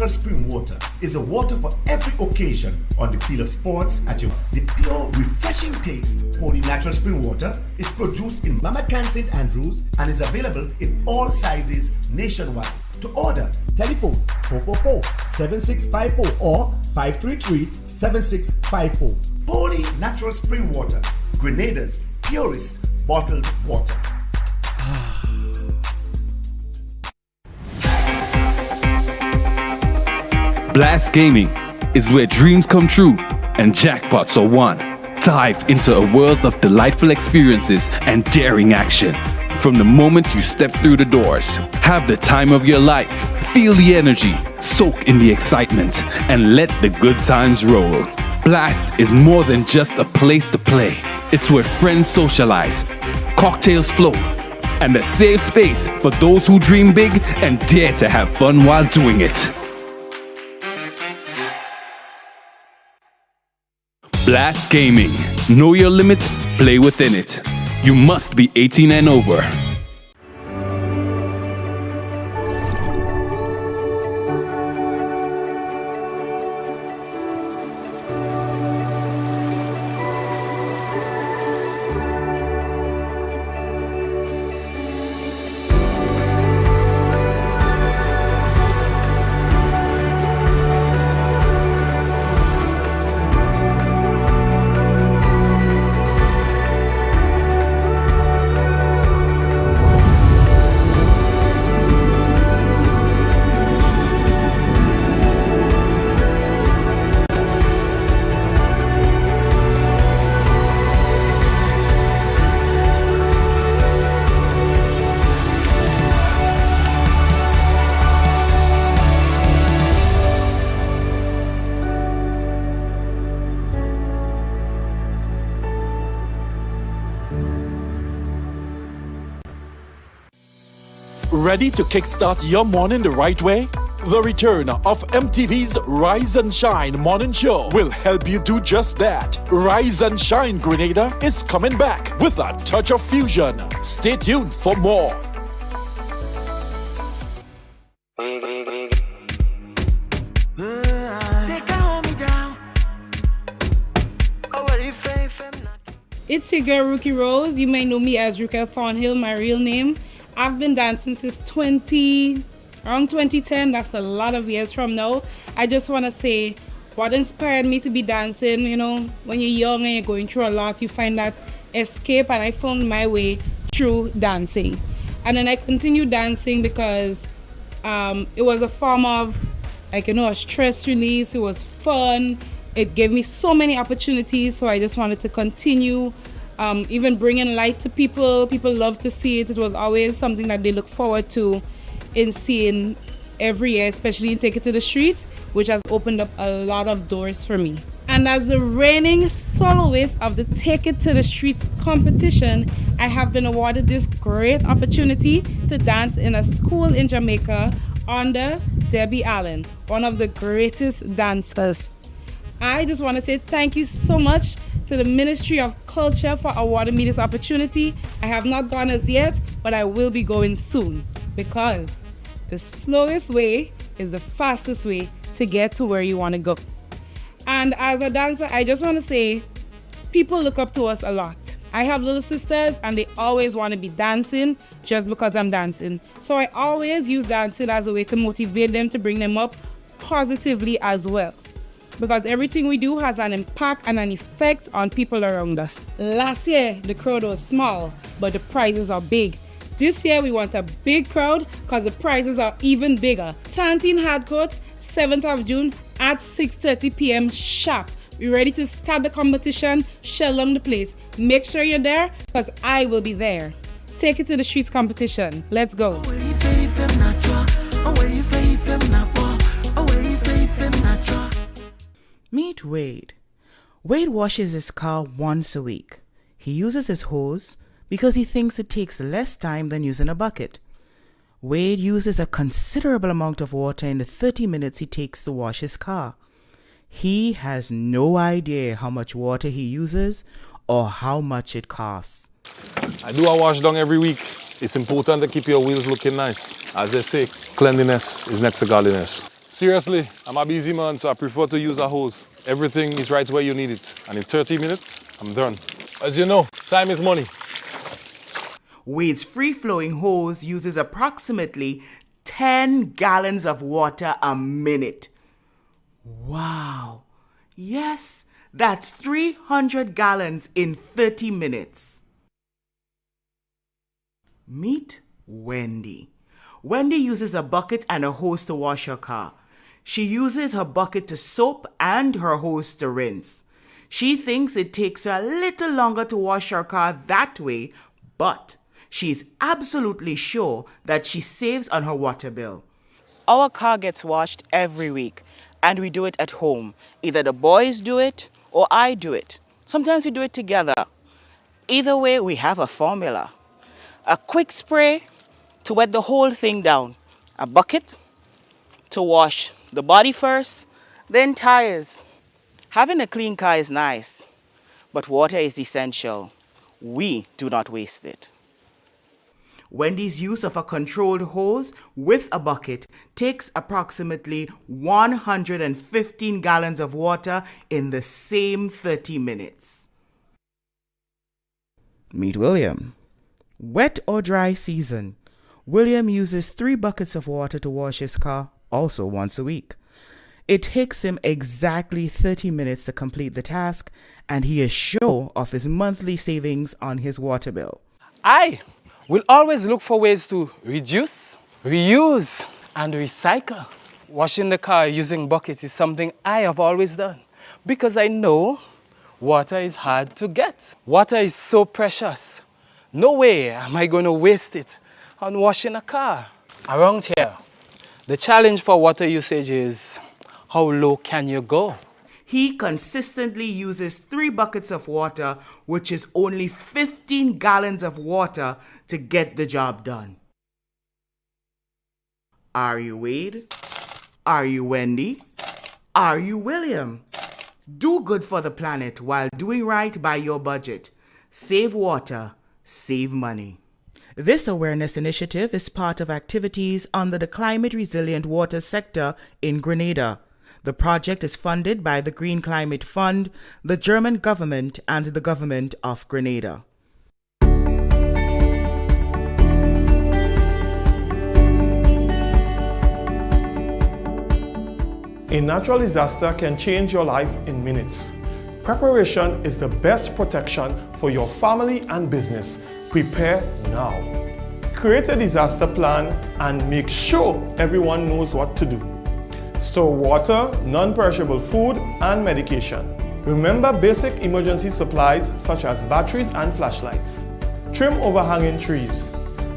natural spring water is the water for every occasion on the field of sports at your. The pure, refreshing taste. Holy Natural Spring Water is produced in Mama Can St. Andrews and is available in all sizes nationwide. To order, telephone 444-7654 or 533-7654. Holy Natural Spring Water, Grenada's purest bottled water. Blast Gaming is where dreams come true and jackpots are won. Dive into a world of delightful experiences and daring action. From the moment you step through the doors, have the time of your life, feel the energy, soak in the excitement, and let the good times roll. Blast is more than just a place to play. It's where friends socialize, cocktails flow, and a safe space for those who dream big and dare to have fun while doing it. Blast Gaming. Know your limit, play within it. You must be 18 and over. Ready to kickstart your morning the right way? The return of MTV's Rise and Shine morning show will help you do just that. Rise and Shine Grenada is coming back with a touch of fusion. Stay tuned for more. It's your girl Rookie Rose. You may know me as Ruka Thornhill, my real name. I've been dancing since around 2010. That's a lot of years from now. I just want to say what inspired me to be dancing. You know, when you're young and you're going through a lot, you find that escape, and I found my way through dancing. And then I continued dancing because it was a form of, like, you know, a stress release. It was fun. It gave me so many opportunities, so I just wanted to continue. Even bringing light to people. People love to see it. It was always something that they look forward to in seeing every year, especially in Take It to the Streets, which has opened up a lot of doors for me. And as the reigning soloist of the Take It to the Streets competition, I have been awarded this great opportunity to dance in a school in Jamaica under Debbie Allen, one of the greatest dancers. I just want to say thank you so much to the Ministry of Culture for awarding me this opportunity. I have not gone as yet, but I will be going soon, because the slowest way is the fastest way to get to where you want to go. And as a dancer, I just want to say, people look up to us a lot. I have little sisters and they always want to be dancing just because I'm dancing. So I always use dancing as a way to motivate them, to bring them up positively as well. Because everything we do has an impact and an effect on people around us. Last year, the crowd was small, but the prizes are big. This year, we want a big crowd because the prizes are even bigger. Santine Hardcourt, 7th of June at 6:30 p.m. sharp. We're ready to start the competition, shell on the place. Make sure you're there because I will be there. Take It to the Streets competition. Let's go. Meet Wade. Wade washes his car once a week. He uses his hose because he thinks it takes less time than using a bucket. Wade uses a considerable amount of water in the 30 minutes he takes to wash his car. He has no idea how much water he uses or how much it costs. I do a wash down every week. It's important to keep your wheels looking nice. As they say, cleanliness is next to godliness. Seriously, I'm a busy man, so I prefer to use a hose. Everything is right where you need it. And in 30 minutes, I'm done. As you know, time is money. Wade's free-flowing hose uses approximately 10 gallons of water a minute. Wow. Yes, that's 300 gallons in 30 minutes. Meet Wendy. Wendy uses a bucket and a hose to wash her car. She uses her bucket to soap and her hose to rinse. She thinks it takes her a little longer to wash her car that way, but she's absolutely sure that she saves on her water bill. Our car gets washed every week, and we do it at home. Either the boys do it or I do it. Sometimes we do it together. Either way, we have a formula. A quick spray to wet the whole thing down. A bucket to wash the body first, then tires. Having a clean car is nice, but water is essential. We do not waste it. Wendy's use of a controlled hose with a bucket takes approximately 115 gallons of water in the same 30 minutes. Meet William. Wet or dry season, William uses 3 buckets of water to wash his car, also once a week. It takes him exactly 30 minutes to complete the task, and he is sure of his monthly savings on his water bill. I will always look for ways to reduce, reuse, and recycle. Washing the car using buckets is something I have always done because I know water is hard to get. Water is so precious. No way am I going to waste it on washing a car. Around here, the challenge for water usage is how low can you go? He consistently uses 3 buckets of water, which is only 15 gallons of water to get the job done. Are you Wade? Are you Wendy? Are you William? Do good for the planet while doing right by your budget. Save water, save money. This awareness initiative is part of activities under the Climate Resilient Water sector in Grenada. The project is funded by the Green Climate Fund, the German government, and the government of Grenada. A natural disaster can change your life in minutes. Preparation is the best protection for your family and business. Prepare now. Create a disaster plan and make sure everyone knows what to do. Store water, non-perishable food, and medication. Remember basic emergency supplies such as batteries and flashlights. Trim overhanging trees.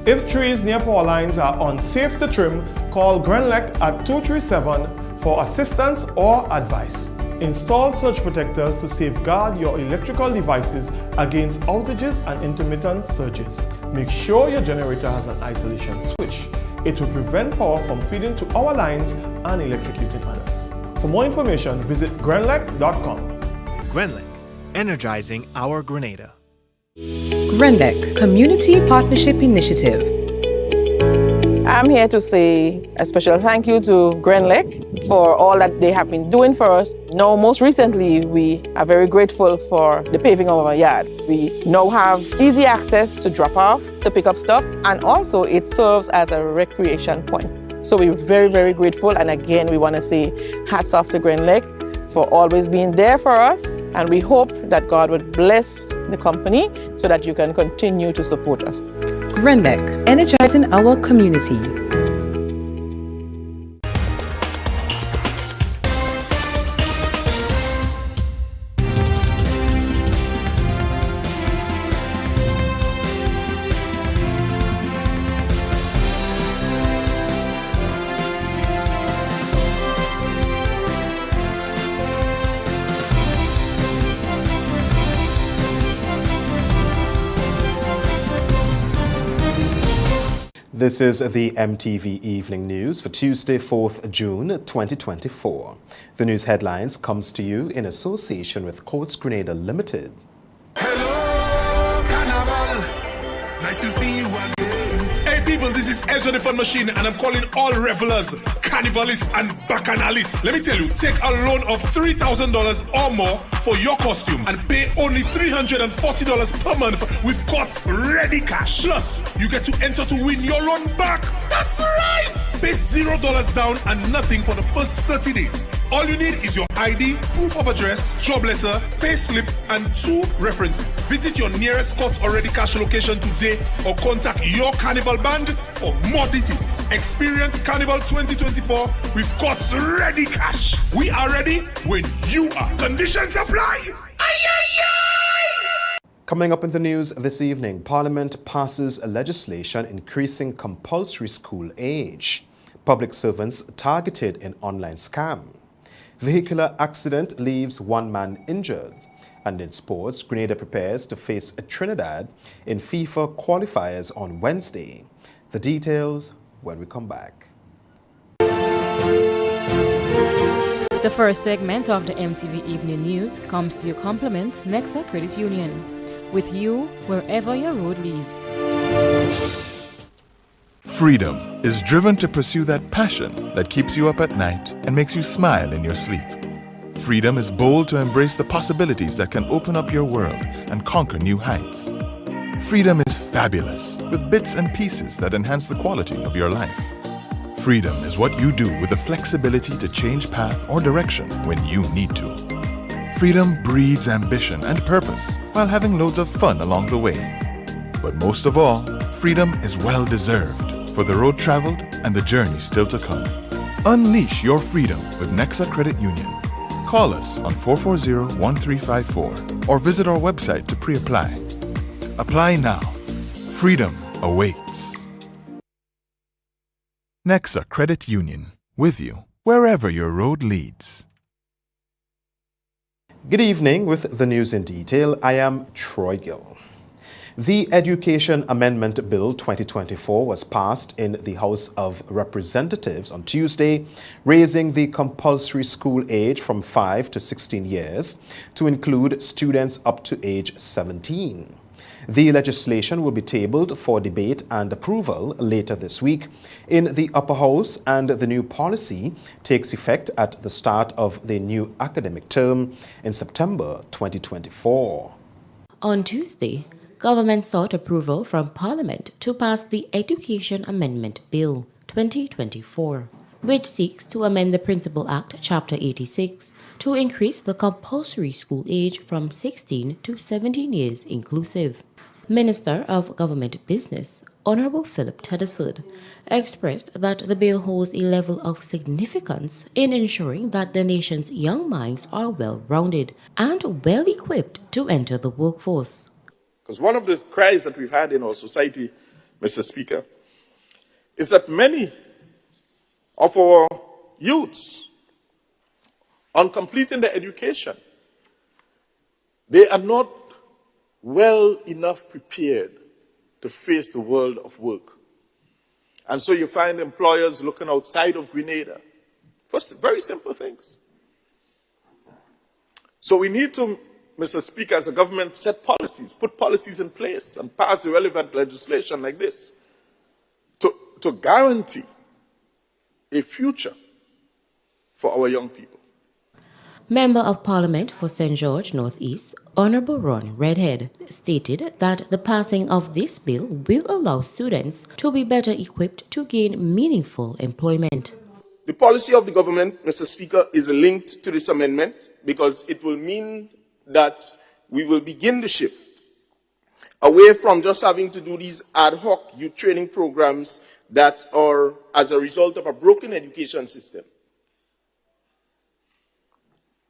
If trees near power lines are unsafe to trim, call Grenlec at 237 for assistance or advice. Install surge protectors to safeguard your electrical devices against outages and intermittent surges. Make sure your generator has an isolation switch. It will prevent power from feeding to our lines and electrocuting others. For more information, visit grenlec.com. Grenlec, energizing our Grenada. Grenlec Community Partnership Initiative. I'm here to say a special thank you to Grenlec for all that they have been doing for us. Now, most recently, we are very grateful for the paving of our yard. We now have easy access to drop off, to pick up stuff, and also it serves as a recreation point. So we're very, very grateful. And again, we want to say hats off to Grenlec for always being there for us. And we hope that God would bless the company so that you can continue to support us. Grenlec, energizing our community. This is the MTV Evening News for Tuesday, 4th June 2024. The news headlines comes to you in association with Courts Grenada Limited. Hello, Carnival. Nice to see you again. Hey, people, this is Ezra the Fun Machine, and I'm calling all revelers, carnivalists, and bacchanalists. Let me tell you, take a loan of $3,000 or more for your costume and pay only $340 per month with Courts Ready Cash. Plus, you get to enter to win your loan back. That's right! Pay $0 down and nothing for the first 30 days. All you need is your ID, proof of address, job letter, pay slip, and 2 references. Visit your nearest Courts Ready Cash location today or contact your Carnival band for more details. Experience Carnival 2024 with Courts Ready Cash. We are ready when you are. Conditions apply. Coming up in the news this evening, Parliament passes a legislation increasing compulsory school age. Public servants targeted in online scam. Vehicular accident leaves 1 man injured. And in sports, Grenada prepares to face Trinidad in FIFA qualifiers on Wednesday. The details when we come back. The first segment of the MTV Evening News comes to your compliments Nexa Credit Union. With you wherever your road leads. Freedom is driven to pursue that passion that keeps you up at night and makes you smile in your sleep. Freedom is bold to embrace the possibilities that can open up your world and conquer new heights. Freedom is fabulous with bits and pieces that enhance the quality of your life. Freedom is what you do with the flexibility to change path or direction when you need to. Freedom breeds ambition and purpose while having loads of fun along the way. But most of all, freedom is well-deserved for the road traveled and the journey still to come. Unleash your freedom with Nexa Credit Union. Call us on 440-1354 or visit our website to pre-apply. Apply now. Freedom awaits. Nexa Credit Union, with you wherever your road leads. Good evening. With the news in detail, I am Troy Gill. The Education Amendment Bill 2024 was passed in the House of Representatives on Tuesday, raising the compulsory school age from 5 to 16 years to include students up to age 17. The legislation will be tabled for debate and approval later this week in the Upper House, and the new policy takes effect at the start of the new academic term in September 2024. On Tuesday, government sought approval from Parliament to pass the Education Amendment Bill 2024, which seeks to amend the Principal Act, Chapter 86, to increase the compulsory school age from 16 to 17 years inclusive. Minister of Government Business, Honorable Philip Teddesford, expressed that the bill holds a level of significance in ensuring that the nation's young minds are well-rounded and well-equipped to enter the workforce. Because one of the cries that we've had in our society, Mr. Speaker, is that many of our youths, on completing their education, they are not well enough prepared to face the world of work. And so you find employers looking outside of Grenada for very simple things. So we need to, Mr. Speaker, as a government, set policies, put policies in place and pass the relevant legislation like this to guarantee a future for our young people. Member of Parliament for St. George North East, Honorable Ron Redhead, stated that the passing of this bill will allow students to be better equipped to gain meaningful employment. The policy of the government, Mr. Speaker, is linked to this amendment because it will mean that we will begin the shift away from just having to do these ad hoc youth training programs that are as a result of a broken education system.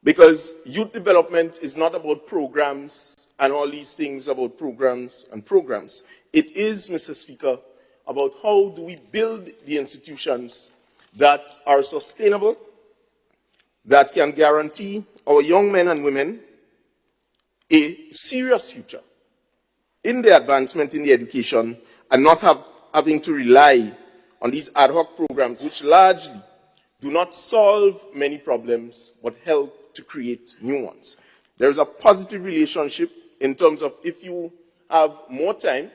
Because youth development is not about programs and all these things about programs and programs. It is, Mr. Speaker, about how do we build the institutions that are sustainable, that can guarantee our young men and women a serious future in the advancement in the education and not having to rely on these ad hoc programs which largely do not solve many problems but help to create new ones. There is a positive relationship in terms of if you have more time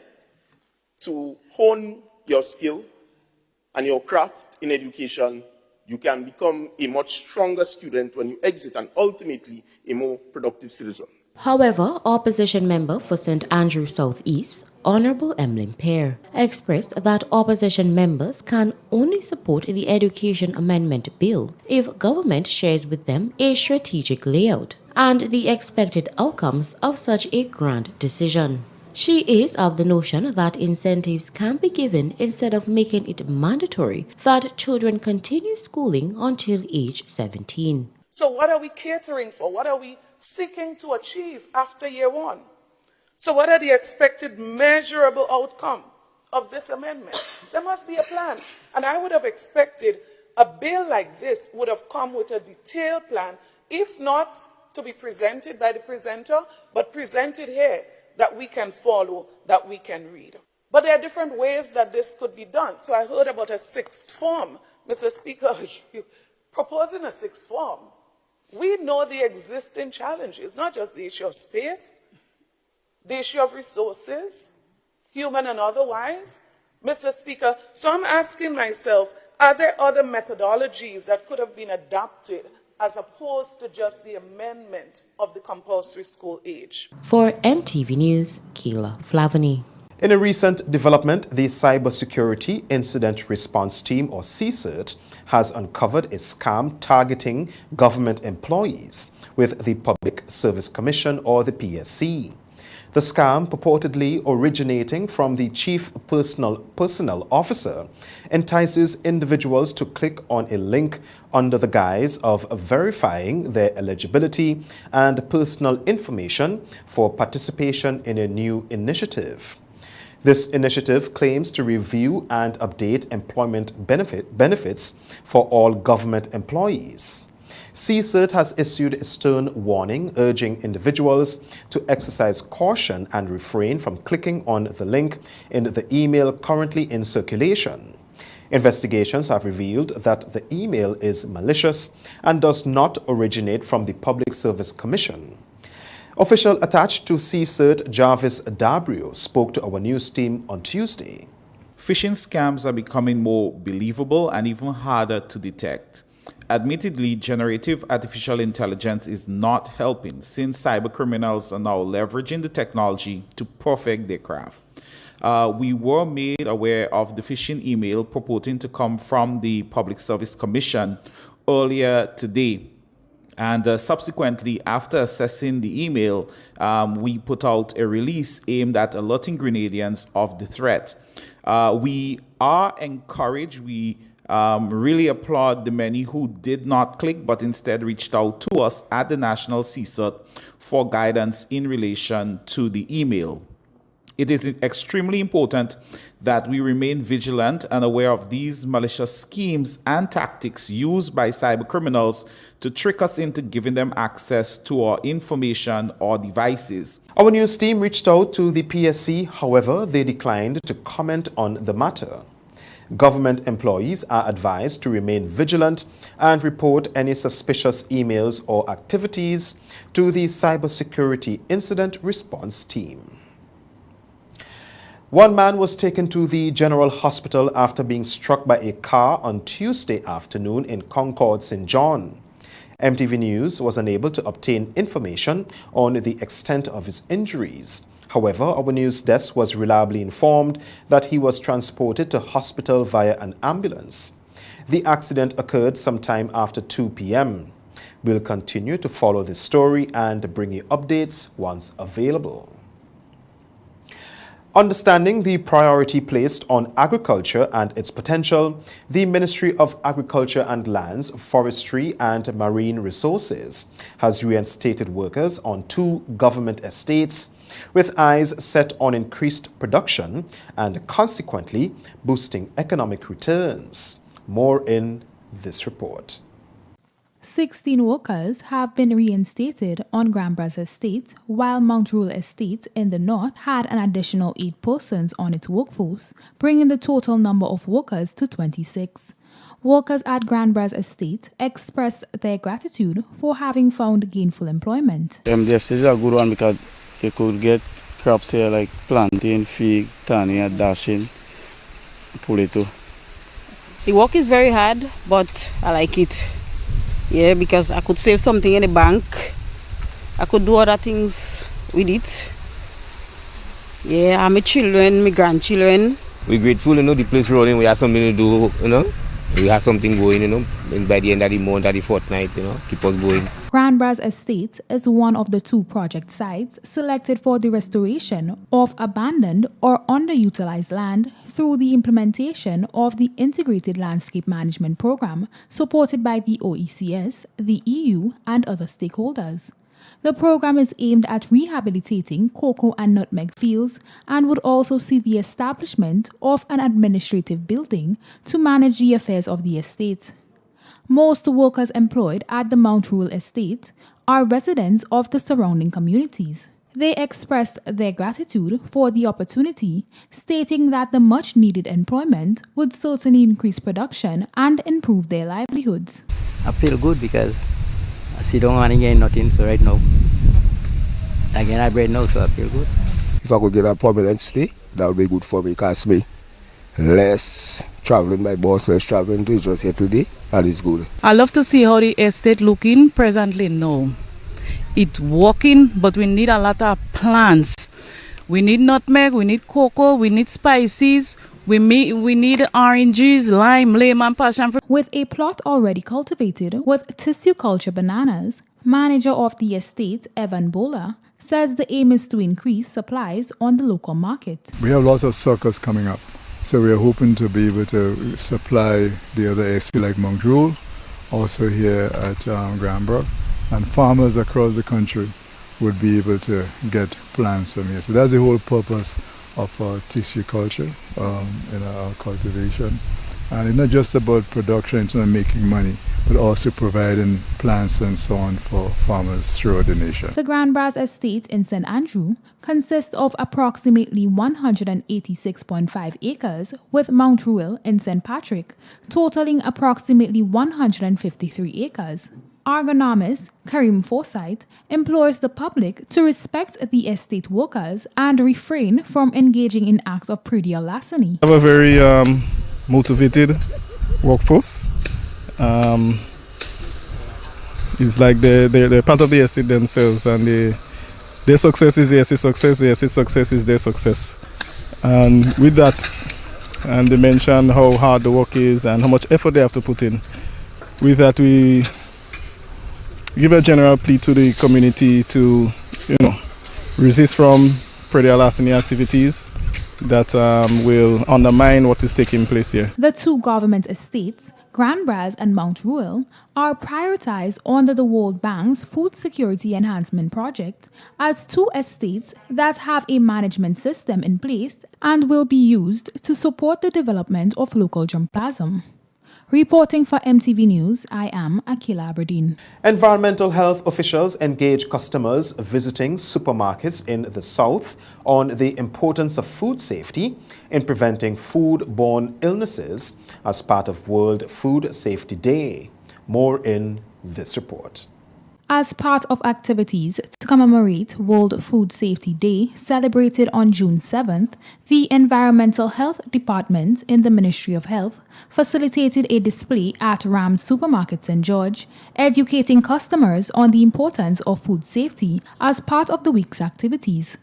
to hone your skill and your craft in education, you can become a much stronger student when you exit and ultimately a more productive citizen. However, opposition member for St. Andrew South East, Honorable Emlyn Pear, expressed that opposition members can only support the Education Amendment Bill if government shares with them a strategic layout and the expected outcomes of such a grand decision. She is of the notion that incentives can be given instead of making it mandatory that children continue schooling until age 17. So what are we catering for? What are we seeking to achieve after year one? So what are the expected measurable outcome of this amendment? There must be a plan. And I would have expected a bill like this would have come with a detailed plan, if not to be presented by the presenter, but presented here that we can follow, that we can read. But there are different ways that this could be done. So I heard about a sixth form. Mr. Speaker, you proposing a sixth form. We know the existing challenges, not just the issue of space, the issue of resources, human and otherwise. Mr. Speaker, so I'm asking myself, are there other methodologies that could have been adopted as opposed to just the amendment of the compulsory school age? For MTV News, Kayla Flavany. In a recent development, the Cybersecurity Incident Response Team, or CSIRT, has uncovered a scam targeting government employees with the Public Service Commission, or the PSC. The scam, purportedly originating from the Chief Personnel Officer, entices individuals to click on a link under the guise of verifying their eligibility and personal information for participation in a new initiative. This initiative claims to review and update employment benefits for all government employees. CSIRT has issued a stern warning urging individuals to exercise caution and refrain from clicking on the link in the email currently in circulation. Investigations have revealed that the email is malicious and does not originate from the Public Service Commission. Official attached to CSIRT, Jarvis Dabrio, spoke to our news team on Tuesday. Phishing scams are becoming more believable and even harder to detect. Admittedly, generative artificial intelligence is not helping, since cybercriminals are now leveraging the technology to perfect their craft. We were made aware of the phishing email purporting to come from the Public Service Commission earlier today. And subsequently, after assessing the email, we put out a release aimed at alerting Grenadians of the threat. We are encouraged. We really applaud the many who did not click but instead reached out to us at the National CSIRT for guidance in relation to the email. It is extremely important that we remain vigilant and aware of these malicious schemes and tactics used by cybercriminals to trick us into giving them access to our information or devices. Our news team reached out to the PSC, however, they declined to comment on the matter. Government employees are advised to remain vigilant and report any suspicious emails or activities to the Cybersecurity Incident Response Team. One man was taken to the General Hospital after being struck by a car on Tuesday afternoon in Concord, St. John. MTV News was unable to obtain information on the extent of his injuries. However, our news desk was reliably informed that he was transported to hospital via an ambulance. The accident occurred sometime after 2 p.m. We'll continue to follow this story and bring you updates once available. Understanding the priority placed on agriculture and its potential, the Ministry of Agriculture and Lands, Forestry and Marine Resources has reinstated workers on 2 government estates with eyes set on increased production and consequently boosting economic returns. More in this report. 16 workers have been reinstated on Grand-Bras Estate, while Mount Royal Estate in the north had an additional 8 persons on its workforce, bringing the total number of workers to 26. Workers at Grand-Bras Estate expressed their gratitude for having found gainful employment. The estate is a good one because they could get crops here like plantain, fig, tanya, dashing, pull it too. The work is very hard, but I like it. Yeah, because I could save something in the bank. I could do other things with it. Yeah, my children, my grandchildren. We're grateful, the place rolling. We have something to do, We have something going, and by the end of the month, or the fortnight, keep us going. Grand Bras Estate is one of the 2 project sites selected for the restoration of abandoned or underutilized land through the implementation of the Integrated Landscape Management Program supported by the OECS, the EU, and other stakeholders. The program is aimed at rehabilitating cocoa and nutmeg fields and would also see the establishment of an administrative building to manage the affairs of the estate. Most workers employed at the Mount Rule estate are residents of the surrounding communities. They expressed their gratitude for the opportunity, stating that the much-needed employment would certainly increase production and improve their livelihoods. I feel good because I sit down and get nothing, so right now, I get my bread now, so I feel good. If I could get a permanent stay, that would be good for me, because me less traveling by bus, less traveling to just here today, and it's good. I love to see how the estate looking presently now. It's working, but we need a lot of plants. We need nutmeg, we need cocoa, we need spices, we need oranges, lime, lemon, passion fruit. With a plot already cultivated with tissue culture bananas, manager of the estate, Evan Bola, says the aim is to increase supplies on the local market. We have lots of circus coming up, so we are hoping to be able to supply the other estate like Mount Rule, also here at Grand Bras, and farmers across the country would be able to get plants from here. So that's the whole purpose of our tissue culture in our cultivation. And it's not just about production, it's not making money, but also providing plants and so on for farmers throughout the nation. The Grand Bras estate in St. Andrew consists of approximately 186.5 acres, with Mount Rule in St. Patrick totaling approximately 153 acres. Agronomist Karim Forsyth implores the public to respect the estate workers and refrain from engaging in acts of predial larceny. We have a very motivated workforce. It's like they're part of the estate themselves, and their success is the estate success, the estate success is their success. And with that, and they mention how hard the work is and how much effort they have to put in. With that, we give a general plea to the community to, resist from predial larceny activities that will undermine what is taking place here. The 2 government estates, Grand Bras and Mount Rule, are prioritized under the World Bank's Food Security Enhancement Project as 2 estates that have a management system in place and will be used to support the development of local germplasm. Reporting for MTV News, I am Akila Aberdeen. Environmental health officials engage customers visiting supermarkets in the South on the importance of food safety in preventing food-borne illnesses as part of World Food Safety Day. More in this report. As part of activities to commemorate World Food Safety Day, celebrated on June 7th, the Environmental Health Department in the Ministry of Health facilitated a display at Ram's Supermarket St. George, educating customers on the importance of food safety as part of the week's activities.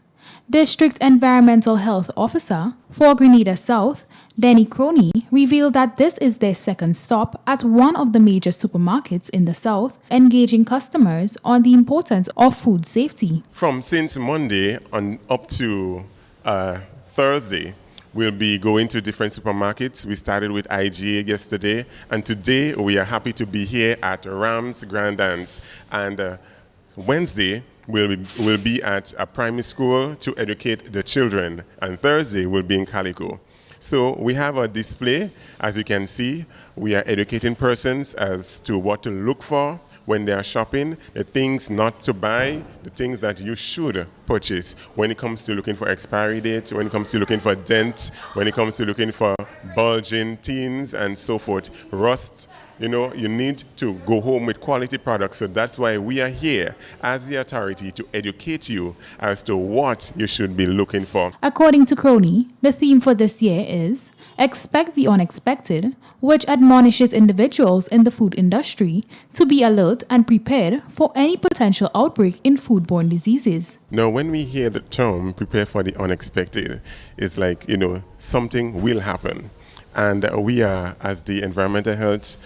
District Environmental Health Officer for Grenada South, Denny Croney, revealed that this is their second stop at one of the major supermarkets in the South, engaging customers on the importance of food safety. Since Monday on up to Thursday, we'll be going to different supermarkets. We started with IGA yesterday, and today we are happy to be here at Ram's Grandans. And Wednesday, we'll be at a primary school to educate the children, and Thursday we'll be in Calico. So we have a display. As you can see, we are educating persons as to what to look for when they are shopping, the things not to buy, the things that you should purchase when it comes to looking for expiry dates, when it comes to looking for dents, when it comes to looking for bulging tins and so forth, rust, you know, you need to go home with quality products. So that's why we are here as the authority to educate you as to what you should be looking for. According to Crony, the theme for this year is Expect the Unexpected, which admonishes individuals in the food industry to be alert and prepared for any potential outbreak in foodborne diseases. Now, when we hear the term prepare for the unexpected, it's like, you know, something will happen. And we are, as the Environmental Health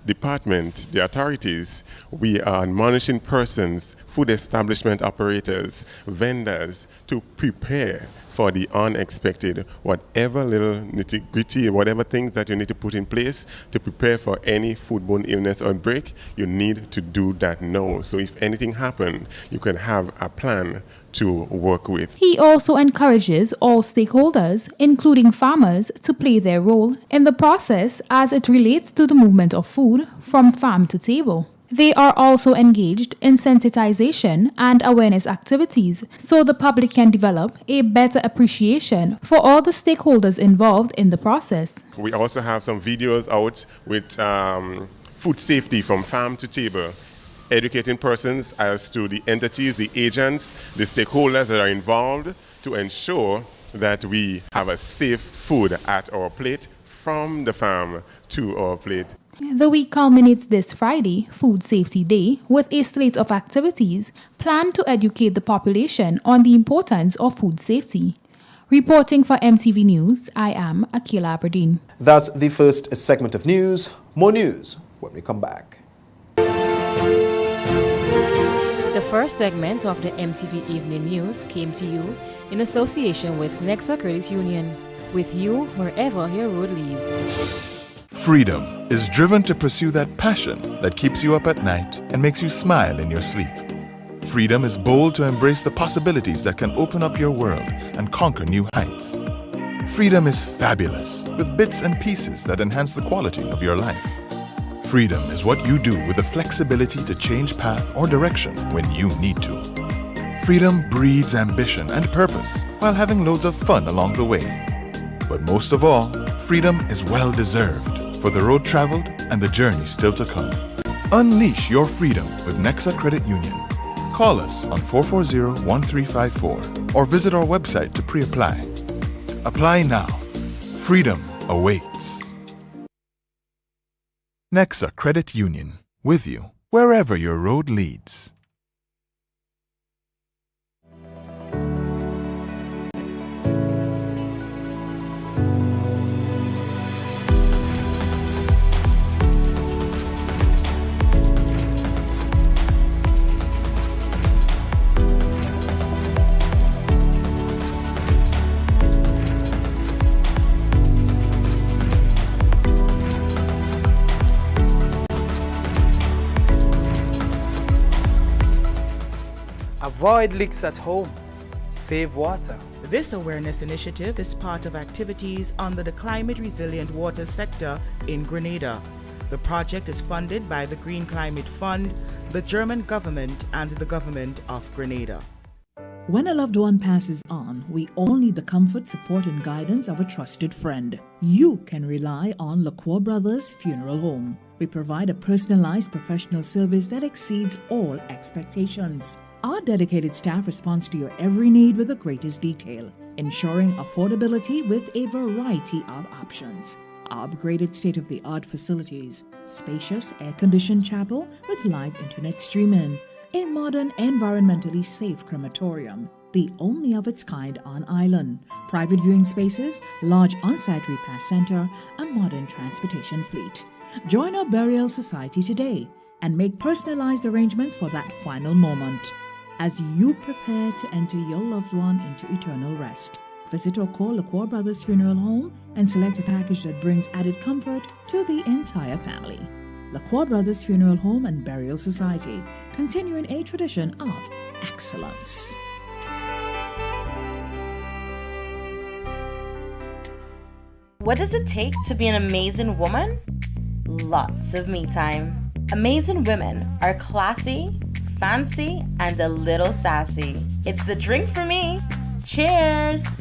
Department, the authorities, we are admonishing persons, food establishment operators, vendors to prepare for the unexpected, whatever little nitty-gritty, whatever things that you need to put in place to prepare for any foodborne illness or outbreak, you need to do that now. So if anything happens, you can have a plan to work with. He also encourages all stakeholders, including farmers, to play their role in the process as it relates to the movement of food from farm to table. They are also engaged in sensitization and awareness activities so the public can develop a better appreciation for all the stakeholders involved in the process. We also have some videos out with food safety from farm to table, educating persons as to the entities, the agents, the stakeholders that are involved to ensure that we have a safe food at our plate from the farm to our plate. The week culminates this Friday, Food Safety Day, with a slate of activities planned to educate the population on the importance of food safety. Reporting for MTV News, I am Akila Aberdeen. That's the first segment of news. More news when we come back. The first segment of the MTV Evening News came to you in association with Nexa Credit Union, with you wherever your road leads. Freedom is driven to pursue that passion that keeps you up at night and makes you smile in your sleep. Freedom is bold to embrace the possibilities that can open up your world and conquer new heights. Freedom is fabulous, with bits and pieces that enhance the quality of your life. Freedom is what you do with the flexibility to change path or direction when you need to. Freedom breeds ambition and purpose while having loads of fun along the way. But most of all, freedom is well-deserved for the road traveled and the journey still to come. Unleash your freedom with Nexa Credit Union. Call us on 440-1354 or visit our website to pre-apply. Apply now. Freedom awaits. Nexa Credit Union, with you wherever your road leads. Avoid leaks at home. Save water. This awareness initiative is part of activities under the Climate Resilient Water sector in Grenada. The project is funded by the Green Climate Fund, the German government, and the government of Grenada. When a loved one passes on, we all need the comfort, support, and guidance of a trusted friend. You can rely on Lacroix Brothers Funeral Home. We provide a personalized professional service that exceeds all expectations. Our dedicated staff responds to your every need with the greatest detail, ensuring affordability with a variety of options. Our upgraded state-of-the-art facilities, spacious air-conditioned chapel with live internet streaming, a modern, environmentally safe crematorium, the only of its kind on island, private viewing spaces, large on-site repast center, a modern transportation fleet. Join our burial society today and make personalized arrangements for that final moment. As you prepare to enter your loved one into eternal rest, visit or call Lacroix Brothers Funeral Home and select a package that brings added comfort to the entire family. Lacroix Brothers Funeral Home and Burial Society, continuing a tradition of excellence. What does it take to be an amazing woman? Lots of me time. Amazing women are classy, fancy, and a little sassy. It's the drink for me. Cheers!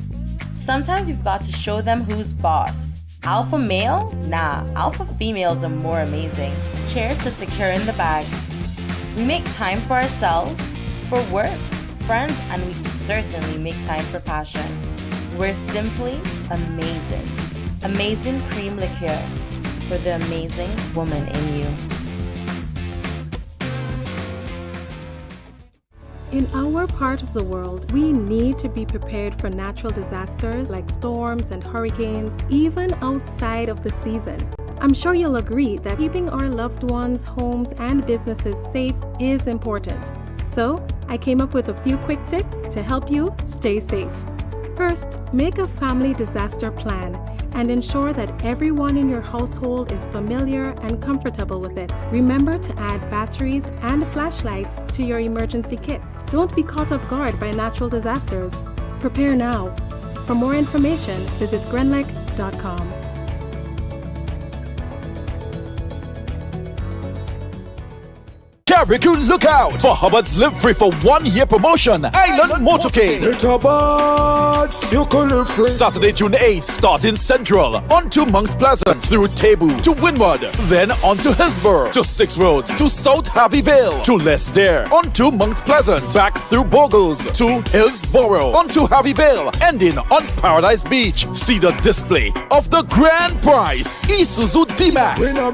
Sometimes you've got to show them who's boss. Alpha male? Nah, alpha females are more amazing. Cheers to securing the bag. We make time for ourselves, for work, friends, and we certainly make time for passion. We're simply amazing. Amazing cream liqueur for the amazing woman in you. In our part of the world, we need to be prepared for natural disasters like storms and hurricanes, even outside of the season. I'm sure you'll agree that keeping our loved ones, homes, and businesses safe is important. So, I came up with a few quick tips to help you stay safe. First, make a family disaster plan and ensure that everyone in your household is familiar and comfortable with it. Remember to add batteries and flashlights to your emergency kit. Don't be caught off guard by natural disasters. Prepare now. For more information, visit grenlec.com. Carrick, look out for Hubbard's Live Free for 1 year promotion. Island Motorcade. You can live free. Saturday, June 8th, starting Central, on to Mount Pleasant, through Tebu, to Wynwood, then on to Hillsborough, to 6 Roads, to South Harveyville, to Lesdale, on to Mount Pleasant, back through Bogles, to Hillsborough, on to Harveyville, ending on Paradise Beach. See the display of the grand prize, Isuzu D-Max. There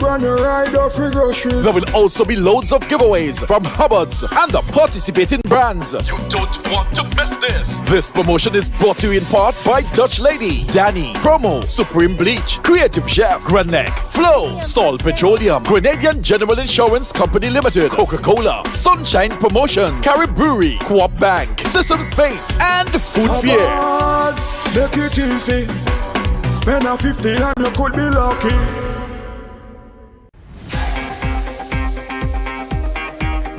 will also be loads of giveaways from Hubbard's and the participating brands. You don't want to miss this. This promotion is brought to you in part by Dutch Lady, Danny, Promo, Supreme Bleach, Creative Chef, Grenec, Flow, Sol Petroleum, Grenadian General Insurance Company Limited, Coca-Cola, Sunshine Promotion, Carib Brewery, Co-op Bank, Systems Paint, and Food Fear. Make it easy. Spend a 50 and you could be lucky.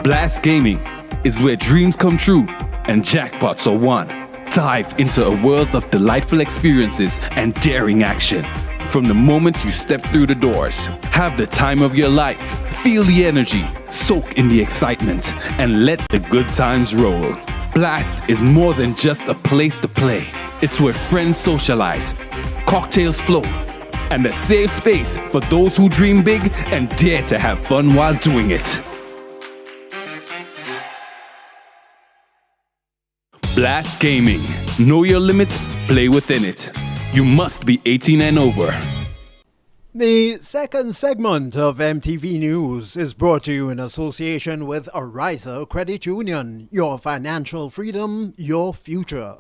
Blast Gaming is where dreams come true and jackpots are won. Dive into a world of delightful experiences and daring action. From the moment you step through the doors, have the time of your life, feel the energy, soak in the excitement, and let the good times roll. Blast is more than just a place to play. It's where friends socialize, cocktails flow, and a safe space for those who dream big and dare to have fun while doing it. Blast Gaming. Know your limit, play within it. You must be 18 and over. The second segment of MTV News is brought to you in association with Ariza Credit Union. Your financial freedom, your future.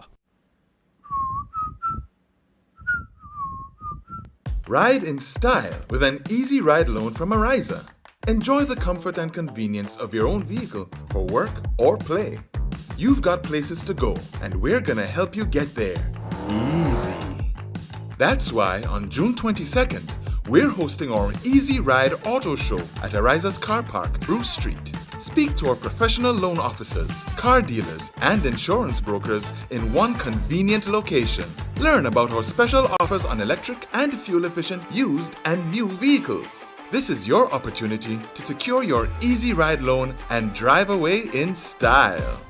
Ride in style with an easy ride loan from Ariza. Enjoy the comfort and convenience of your own vehicle for work or play. You've got places to go, and we're gonna help you get there. Easy. That's why on June 22nd, we're hosting our Easy Ride Auto Show at Ariza's Car Park, Bruce Street. Speak to our professional loan officers, car dealers, and insurance brokers in one convenient location. Learn about our special offers on electric and fuel-efficient used and new vehicles. This is your opportunity to secure your Easy Ride loan and drive away in style.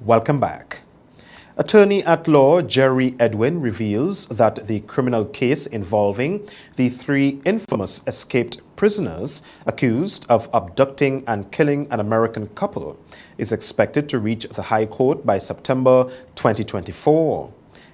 Welcome back. Attorney at law Jerry Edwin reveals that the criminal case involving the 3 infamous escaped prisoners accused of abducting and killing an American couple is expected to reach the High Court by September 2024.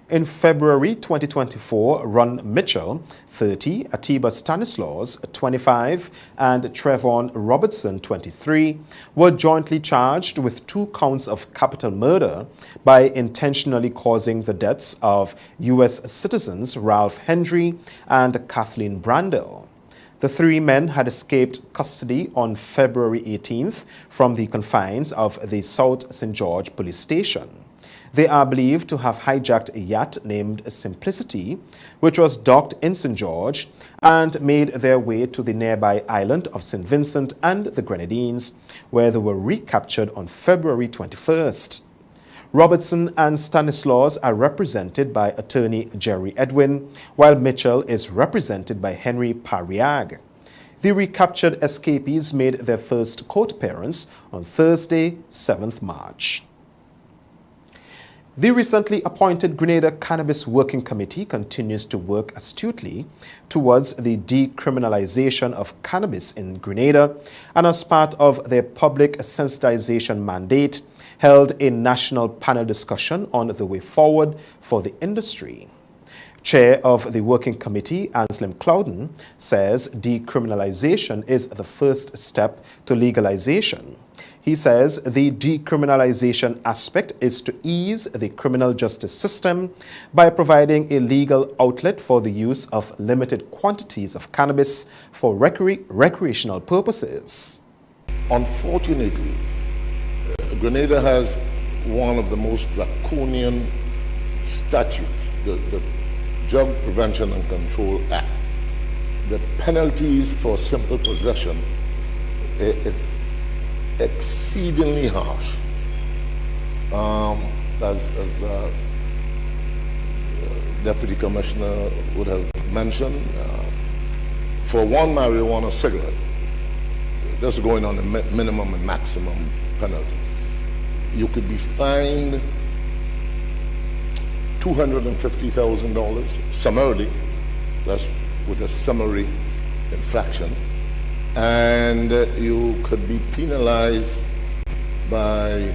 In February 2024, Ron Mitchell, 30, Atiba Stanislaus, 25, and Trevon Robertson, 23, were jointly charged with 2 counts of capital murder by intentionally causing the deaths of U.S. citizens Ralph Hendry and Kathleen Brandel. The 3 men had escaped custody on February 18th from the confines of the South St. George Police Station. They are believed to have hijacked a yacht named Simplicity, which was docked in St. George, and made their way to the nearby island of St. Vincent and the Grenadines, where they were recaptured on February 21st. Robertson and Stanislaus are represented by attorney Jerry Edwin, while Mitchell is represented by Henry Pariag. The recaptured escapees made their first court appearance on Thursday, 7th March. The recently appointed Grenada Cannabis Working Committee continues to work astutely towards the decriminalization of cannabis in Grenada, and as part of their public sensitization mandate, held a national panel discussion on the way forward for the industry. Chair of the Working Committee, Anselm Clouden, says decriminalization is the first step to legalization. He says the decriminalization aspect is to ease the criminal justice system by providing a legal outlet for the use of limited quantities of cannabis for recreational purposes. Unfortunately, Grenada has one of the most draconian statutes, the Drug Prevention and Control Act. The penalties for simple possession is exceedingly harsh. As Deputy Commissioner would have mentioned, for one marijuana cigarette, that's going on the minimum and maximum penalties. You could be fined $250,000 summarily, that's with a summary infraction, and you could be penalized by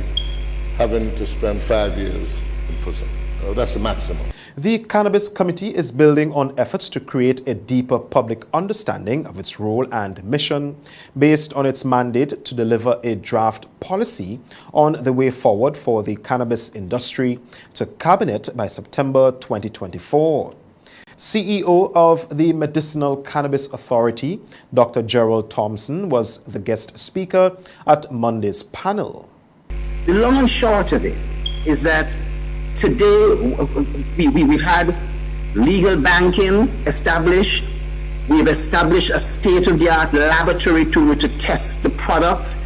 having to spend 5 years in prison. That's the maximum. The Cannabis Committee is building on efforts to create a deeper public understanding of its role and mission, based on its mandate to deliver a draft policy on the way forward for the cannabis industry to Cabinet by September 2024. CEO of the Medicinal Cannabis Authority, Dr. Gerald Thompson, was the guest speaker at Monday's panel. The long and short of it is that today we've had legal banking established. We've established a state-of-the-art laboratory to test the products.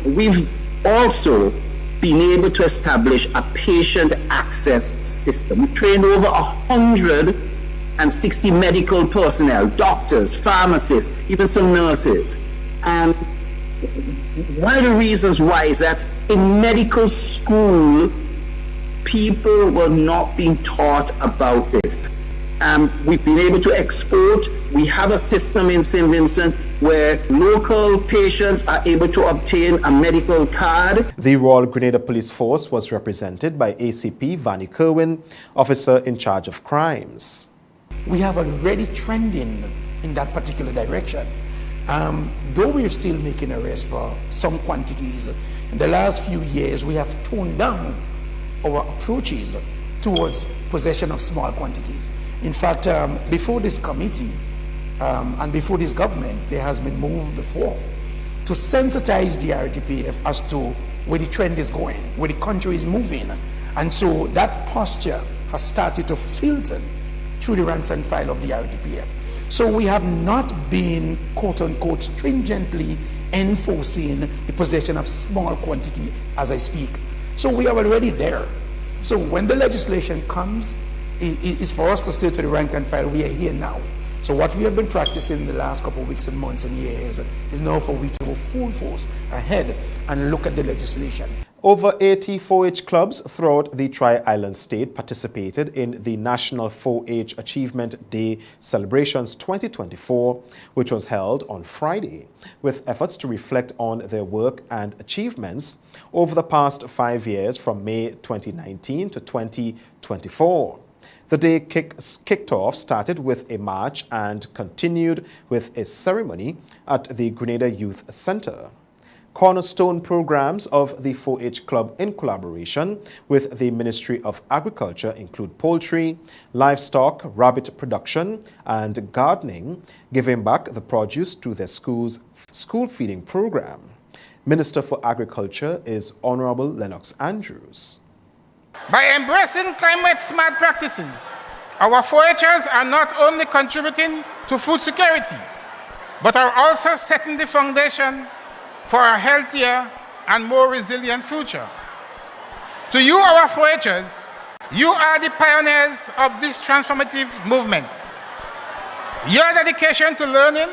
We've also been able to establish a patient access system. We trained over 160 medical personnel, doctors, pharmacists, even some nurses. And one of the reasons why is that in medical school, people were not being taught about this. We've been able to export. We have a system in St. Vincent where local patients are able to obtain a medical card. The Royal Grenada Police Force was represented by ACP Vanny Kerwin, officer in charge of crimes. We have already trending in that particular direction. Though we're still making arrests for some quantities, in the last few years we have toned down our approaches towards possession of small quantities. In fact, before this committee and before this government, there has been moved before to sensitize the RGPF as to where the trend is going, where the country is moving. And so that posture has started to filter through the ranks and file of the RGPF. So we have not been, quote unquote, stringently enforcing the possession of small quantity as I speak. So we are already there. So when the legislation comes, it's for us to say to the rank and file, we are here now. So what we have been practicing in the last couple of weeks and months and years is now for we to go full force ahead and look at the legislation. Over 80 4-H clubs throughout the Tri-Island state participated in the National 4-H Achievement Day Celebrations 2024, which was held on Friday, with efforts to reflect on their work and achievements over the past 5 years from May 2019 to 2024. The day kicked off, started with a march and continued with a ceremony at the Grenada Youth Center. Cornerstone programs of the 4-H Club in collaboration with the Ministry of Agriculture include poultry, livestock, rabbit production, and gardening, giving back the produce to their school feeding program. Minister for Agriculture is Honorable Lennox Andrews. By embracing climate-smart practices, our 4-Hers are not only contributing to food security, but are also setting the foundation for a healthier and more resilient future. To you, our 4-Hers, you are the pioneers of this transformative movement. Your dedication to learning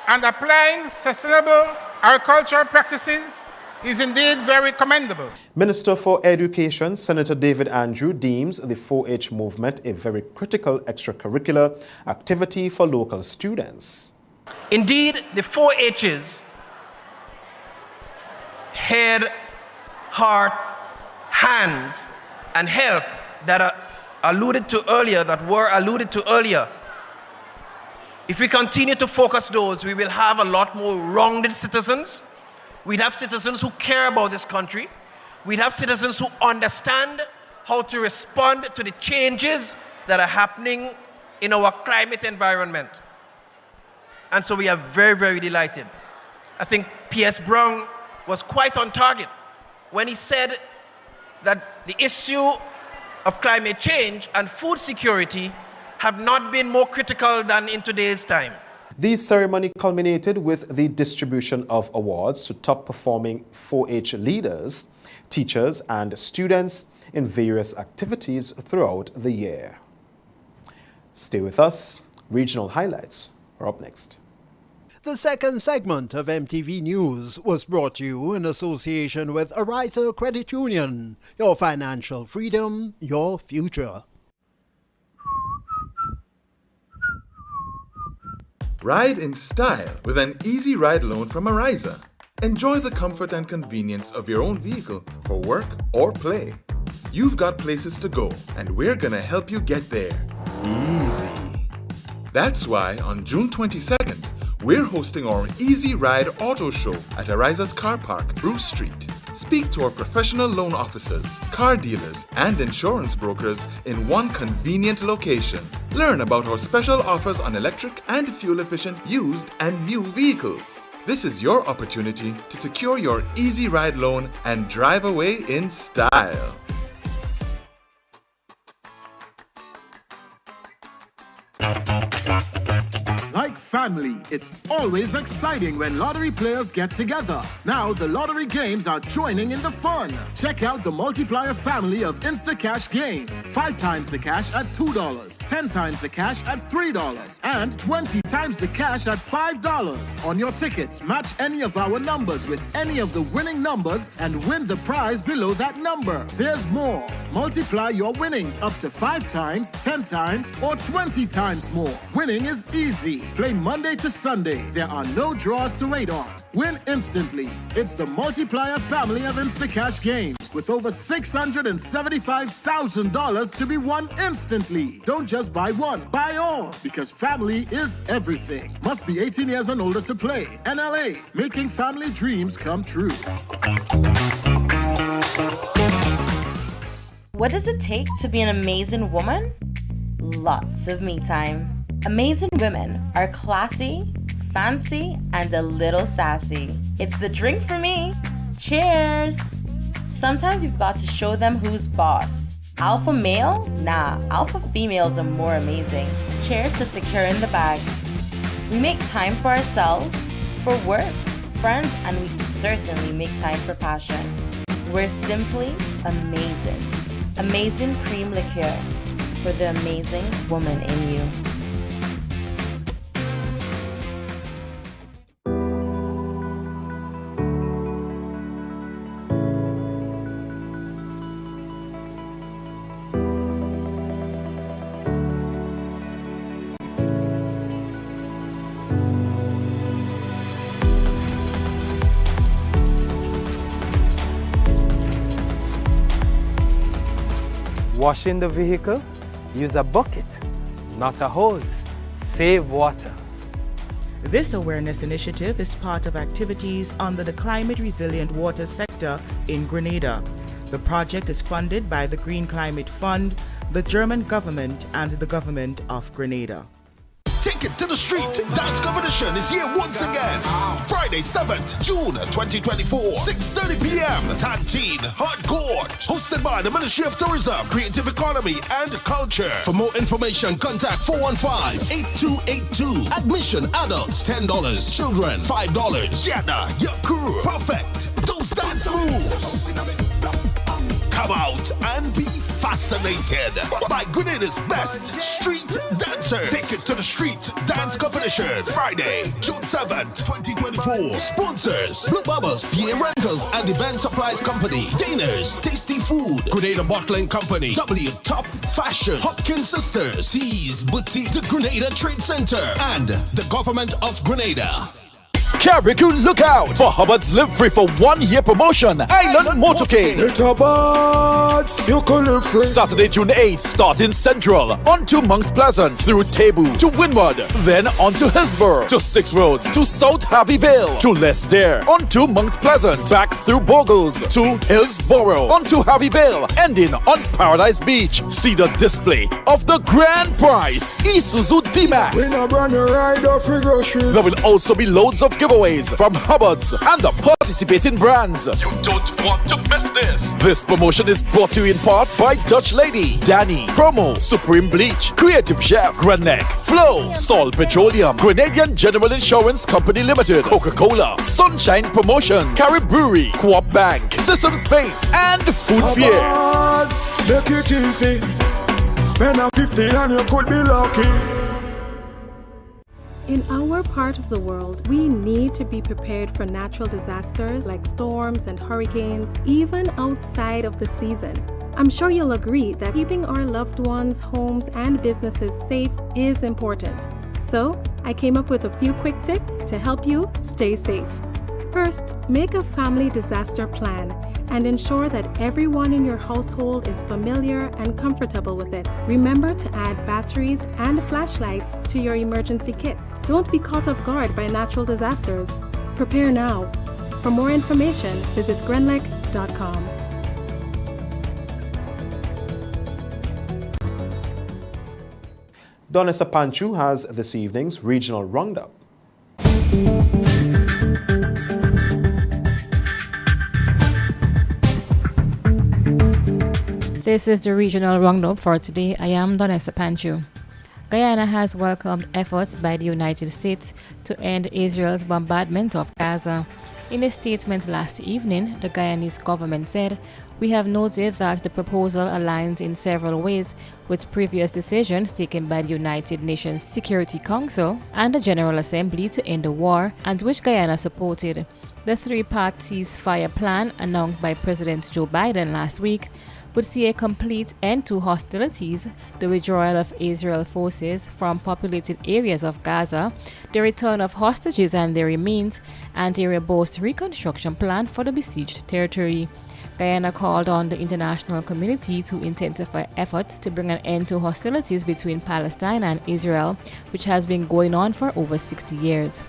and applying sustainable agricultural practices is indeed very commendable. Minister for Education, Senator David Andrew, deems the 4-H movement a very critical extracurricular activity for local students. Indeed, the 4-H's, head, heart, hands, and health that were alluded to earlier, if we continue to focus those, we will have a lot more rounded citizens. We'd have citizens who care about this country. We'd have citizens who understand how to respond to the changes that are happening in our climate environment. And so we are very, very delighted. I think P.S. Brown was quite on target when he said that the issue of climate change and food security have not been more critical than in today's time. The ceremony culminated with the distribution of awards to top-performing 4-H leaders, teachers, and students in various activities throughout the year. Stay with us. Regional highlights are up next. The second segment of MTV News was brought to you in association with Ariza Credit Union. Your financial freedom, your future. Ride in style with an easy ride loan from Ariza. Enjoy the comfort and convenience of your own vehicle for work or play. You've got places to go, and we're gonna help you get there. Easy. That's why on June 22nd, we're hosting our Easy Ride Auto Show at Ariza's Car Park, Bruce Street. Speak to our professional loan officers, car dealers, and insurance brokers in one convenient location. Learn about our special offers on electric and fuel-efficient used and new vehicles. This is your opportunity to secure your Easy Ride loan and drive away in style. Like family, it's always exciting when lottery players get together. Now the lottery games are joining in the fun. Check out the multiplier family of Instacash games. 5 times the cash at $2, 10 times the cash at $3, and 20 times the cash at $5. On your tickets, match any of our numbers with any of the winning numbers and win the prize below that number. There's more. Multiply your winnings up to 5 times, 10 times, or 20 times more. Winning is easy. Play Monday to Sunday. There are no draws to wait on. Win instantly. It's the multiplier family of Instacash games with over $675,000 to be won instantly. Don't just buy one, buy all, because family is everything. Must be 18 years and older to play. NLA, making family dreams come true. What does it take to be an amazing woman? Lots of me time. Amazing women are classy, fancy, and a little sassy. It's the drink for me. Cheers! Sometimes you've got to show them who's boss. Alpha male? Nah, alpha females are more amazing. Cheers to securing the bag. We make time for ourselves, for work, friends, and we certainly make time for passion. We're simply amazing. Amazing cream liqueur for the amazing woman in you. Washing the vehicle, use a bucket, not a hose. Save water. This awareness initiative is part of activities under the Climate Resilient Water sector in Grenada. The project is funded by the Green Climate Fund, the German government, and the government of Grenada. Take it to the street. Dance competition is here once again. Friday, 7th June 2024, 6:30 p.m. Tantine Hot Court. Hosted by the Ministry of Tourism, Creative Economy and Culture. For more information, contact 415-8282. Admission adults $10. Children $5. Yana, your crew. Perfect. Those dance moves. Come out and be fascinated by Grenada's best street dancer. Take it to the street dance competition. Friday, June 7th, 2024. Sponsors: Blue Bubbles, PA Rentals and Event Supplies Company, Dana's Tasty Food, Grenada Bottling Company, W Top Fashion, Hopkins Sisters, C's Boutique, the Grenada Trade Center, and the Government of Grenada. Carriacou, look out for Hubbard's Live Free for 1 year promotion. Island Motorcade. Saturday, June 8th, starting Central, on to Mount Pleasant, through Tebu to Windward, then on to Hillsborough, to 6 Roads, to South Harveyville, to Lesdale, on to Mount Pleasant, back through Bogles, to Hillsborough, on to Harveyville, ending on Paradise Beach. See the display of the grand prize, Isuzu D-Max. There will also be loads of giveaways from Hubbard's and the participating brands. You don't want to miss this. This promotion is brought to you in part by Dutch Lady, Danny, Promo, Supreme Bleach, Creative Chef, Grenec, Flow, Sol Petroleum, Grenadian General Insurance Company Limited, Coca-Cola, Sunshine Promotion, Carib Brewery, Co-op Bank, Systems Paint, and Food Fear. Make it easy. Spend a 50 and you could be lucky. In our part of the world, we need to be prepared for natural disasters like storms and hurricanes, even outside of the season. I'm sure you'll agree that keeping our loved ones, homes, and businesses safe is important. So, I came up with a few quick tips to help you stay safe. First, make a family disaster plan and ensure that everyone in your household is familiar and comfortable with it. Remember to add batteries and flashlights to your emergency kit. Don't be caught off guard by natural disasters. Prepare now. For more information, visit grenlec.com. Donessa Panchu has this evening's regional roundup. This is the regional roundup for today. I am Donessa Panchu. Guyana has welcomed efforts by the United States to end Israel's bombardment of Gaza. In a statement last evening, the Guyanese government said, "We have noted that the proposal aligns in several ways with previous decisions taken by the United Nations Security Council and the General Assembly to end the war, and which Guyana supported." The three-part ceasefire plan announced by President Joe Biden last week would see a complete end to hostilities, the withdrawal of Israel forces from populated areas of Gaza, the return of hostages and their remains, and a robust reconstruction plan for the besieged territory. Guyana called on the international community to intensify efforts to bring an end to hostilities between Palestine and Israel, which has been going on for over 60 years.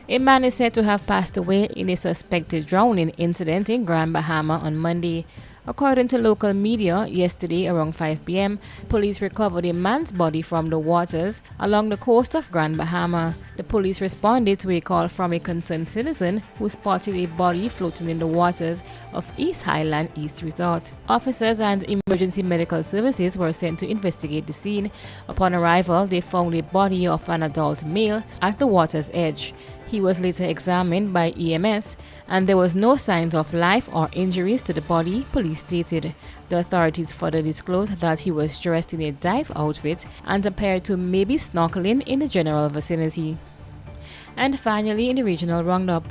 A man is said to have passed away in a suspected drowning incident in Grand Bahama on Monday. According to local media, yesterday around 5 p.m., police recovered a man's body from the waters along the coast of Grand Bahama. The police responded to a call from a concerned citizen who spotted a body floating in the waters of East Highland East Resort. Officers and emergency medical services were sent to investigate the scene. Upon arrival, they found a body of an adult male at the water's edge. He was later examined by EMS, and there was no signs of life or injuries to the body, police stated. The authorities further disclosed that he was dressed in a dive outfit and appeared to maybe snorkeling in the general vicinity. And finally, in the regional roundup,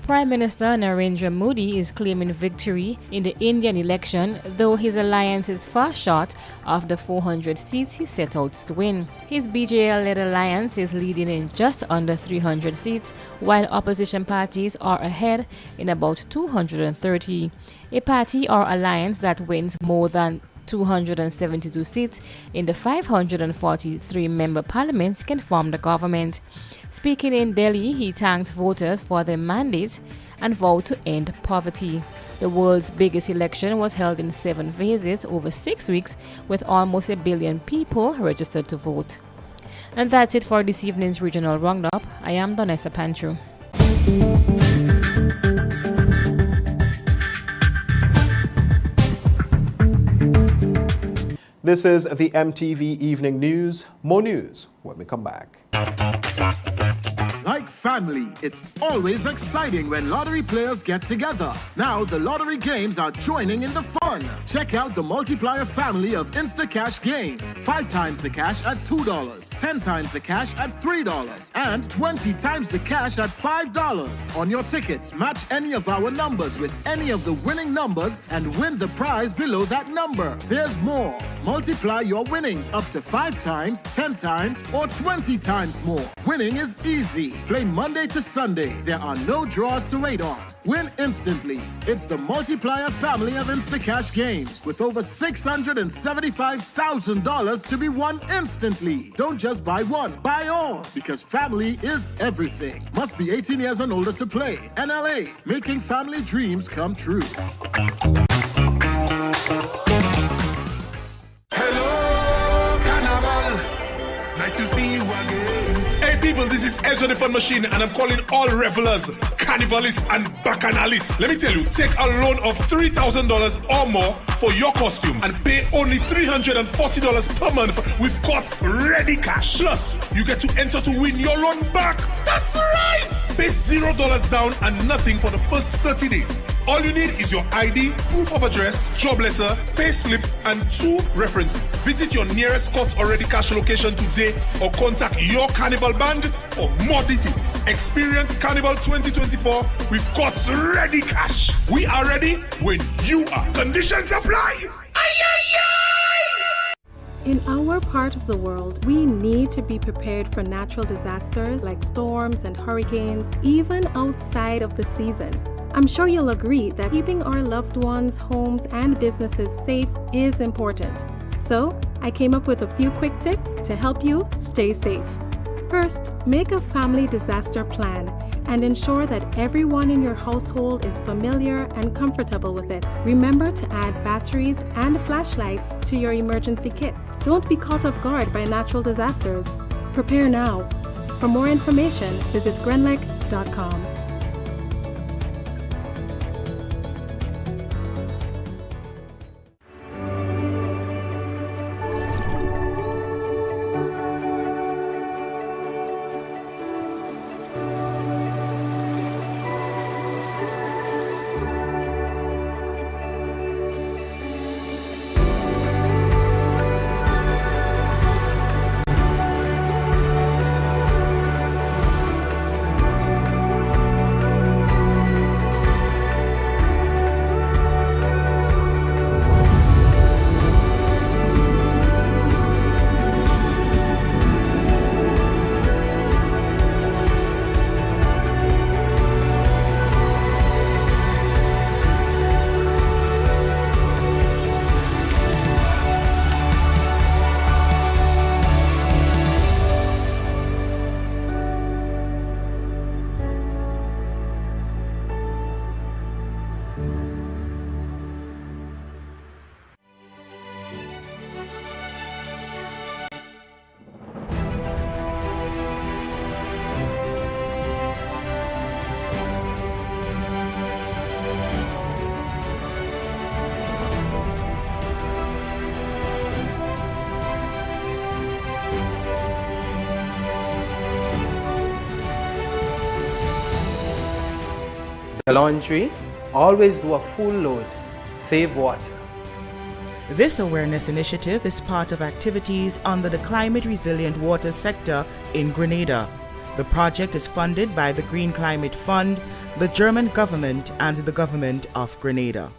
Prime Minister Narendra Modi is claiming victory in the Indian election, though his alliance is far short of the 400 seats he set out to win. His BJL-led alliance is leading in just under 300 seats, while opposition parties are ahead in about 230. A party or alliance that wins more than 272 seats in the 543-member parliament can form the government. Speaking in Delhi, he thanked voters for their mandate and vowed to end poverty. The world's biggest election was held in 7 phases over 6 weeks, with almost 1 billion people registered to vote. And that's it for this evening's regional roundup. I am Donessa Panchu. This is the MTV Evening News. More news when we come back. Like family. It's always exciting when lottery players get together. Now the lottery games are joining in the fun. Check out the multiplier family of InstaCash games. 5 times the cash at $2, 10 times the cash at $3, and 20 times the cash at $5. On your tickets, match any of our numbers with any of the winning numbers and win the prize below that number. There's more. Multiply your winnings up to 5 times, 10 times, or 20 times more. Winning is easy. Play Monday to Sunday. There are no draws to wait on. Win instantly. It's the multiplier family of InstaCash games with over $675,000 to be won instantly. Don't just buy one, buy all, because family is everything. Must be 18 years and older to play. NLA, making family dreams come true. Hello, Carnival. Nice to see you again. Hey people, this is Ezra the Fun Machine, and I'm calling all revelers, carnivalists, and bacchanalists. Let me tell you, take a loan of $3,000 or more for your costume and pay only $340 per month with Courts Ready Cash. Plus, you get to enter to win your loan back. That's right! Pay $0 down and nothing for the first 30 days. All you need is your ID, proof of address, job letter, pay slip, and 2 references. Visit your nearest Courts Already Cash location today or contact your Carnival band for more details. Experience Carnival 2024 with Courts Ready Cash. We are ready when you are. Conditions apply. In our part of the world, we need to be prepared for natural disasters like storms and hurricanes, even outside of the season. I'm sure you'll agree that keeping our loved ones, homes, and businesses safe is important. So, I came up with a few quick tips to help you stay safe. First, make a family disaster plan and ensure that everyone in your household is familiar and comfortable with it. Remember to add batteries and flashlights to your emergency kit. Don't be caught off guard by natural disasters. Prepare now. For more information, visit grenlec.com. The laundry, always do a full load. Save water. This awareness initiative is part of activities under the Climate Resilient Water sector in Grenada. The project is funded by the Green Climate Fund, the German government, and the government of Grenada.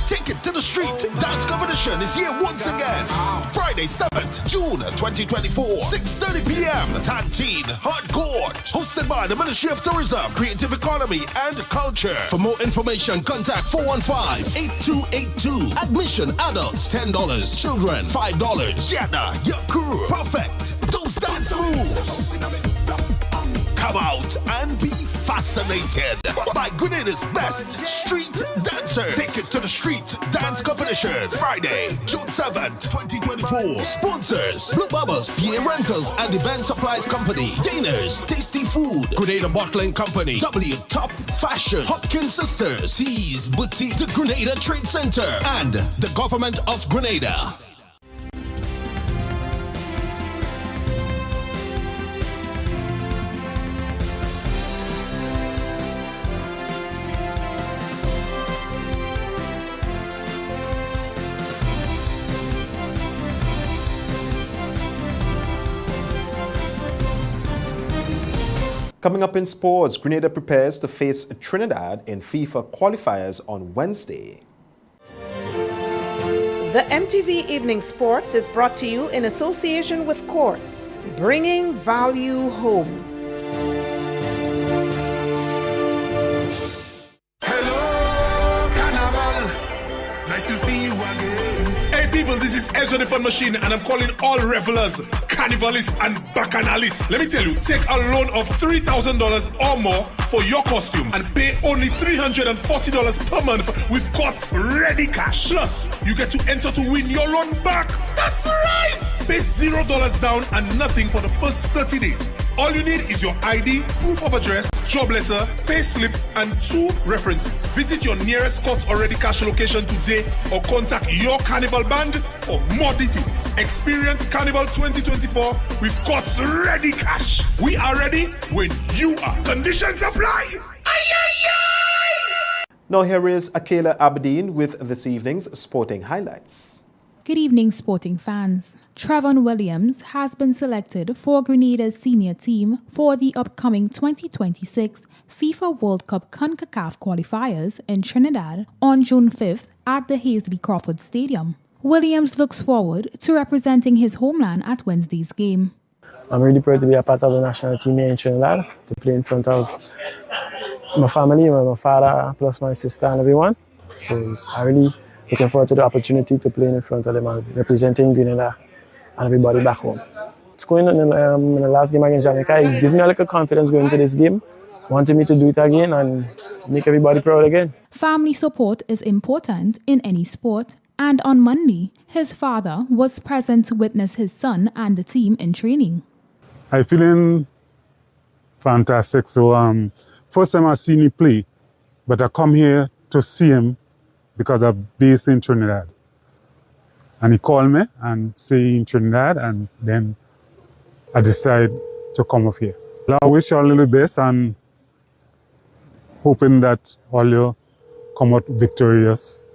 Take it to the street. Dance competition is here once again. Friday, 7th June 2024, 6:30 p.m. Tantine Hot Court. Hosted by the Ministry of Tourism, Creative Economy and Culture. For more information, contact 415-8282. Admission adults $10. Children $5. Sienna, your crew. Perfect. Those dance moves. Come out and be fascinated by Grenada's best street dancers. Take it to the street dance competition. Friday, June 7th, 2024. Sponsors: Blue Bubbles, PA Rentals and Event Supplies Company. Daner's Tasty Food. Grenada Bottling Company. W Top Fashion. Hopkins Sisters. C's Boutique. The Grenada Trade Center. And the Government of Grenada. Coming up in sports, Grenada prepares to face Trinidad in FIFA qualifiers on Wednesday. The MTV Evening Sports is brought to you in association with Quartz, bringing value home. Nice to see you again. Hey people, this is Ezra the Fun Machine and I'm calling all revelers, carnivalists and bacchanalists. Let me tell you, take a loan of $3,000 or more for your costume and pay only $340 per month with Quartz ready cash. Plus, you get to enter to win your loan back. That's right! Pay $0 down and nothing for the first 30 days. All you need is your ID, proof of address, job letter, pay slip, and 2 references. Visit your nearest Quartz Already Cash location today or contact your Carnival band for more details. Experience Carnival 2024 with Quartz Ready Cash. We are ready when you are. Conditions apply. Now here is Akela Aberdeen with this evening's sporting highlights. Good evening, sporting fans. Trevon Williams has been selected for Grenada's senior team for the upcoming 2026 FIFA World Cup CONCACAF qualifiers in Trinidad on June 5th at the Hazley Crawford Stadium. Williams looks forward to representing his homeland at Wednesday's game. I'm really proud to be a part of the national team here in Trinidad, to play in front of my family, my father, plus my sister and everyone. So I really looking forward to the opportunity to play in front of them and representing Grenada and everybody back home. It's going on in the last game against Jamaica. It gave me a little confidence going into this game, wanted me to do it again and make everybody proud again. Family support is important in any sport, and on Monday, his father was present to witness his son and the team in training. I'm feeling fantastic. So first time I've seen him play, but I come here to see him because I'm based in Trinidad. And he called me and say in Trinidad, and then I decided to come up here. I wish you all the best and hoping that all you come out victorious.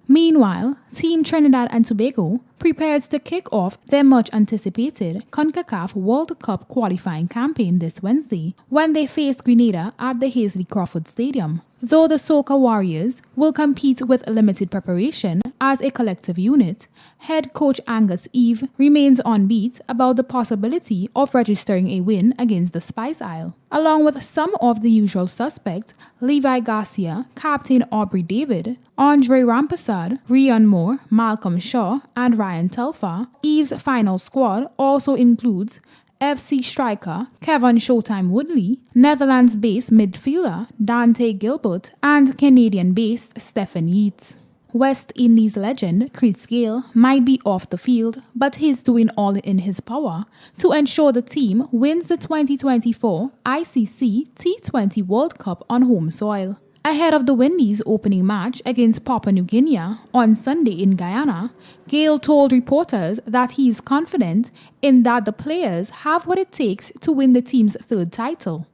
Meanwhile, Team Trinidad and Tobago prepares to kick off their much-anticipated CONCACAF World Cup qualifying campaign this Wednesday when they face Grenada at the Hazley Crawford Stadium. Though the Soca Warriors will compete with limited preparation as a collective unit, head coach Angus Eve remains onbeat about the possibility of registering a win against the Spice Isle. Along with some of the usual suspects, Levi Garcia, Captain Aubrey David, Andre Rampersad, Rian Moore, Malcolm Shaw, and Ryan Telfa, Eve's final squad also includes FC striker Kevin Showtime Woodley, Netherlands-based midfielder Dante Gilbert, and Canadian-based Stephen Yeats. West Indies legend Chris Gayle might be off the field, but he's doing all in his power to ensure the team wins the 2024 ICC T20 World Cup on home soil. Ahead of the Windies' opening match against Papua New Guinea on Sunday in Guyana, Gayle told reporters that he is confident in that the players have what it takes to win the team's third title.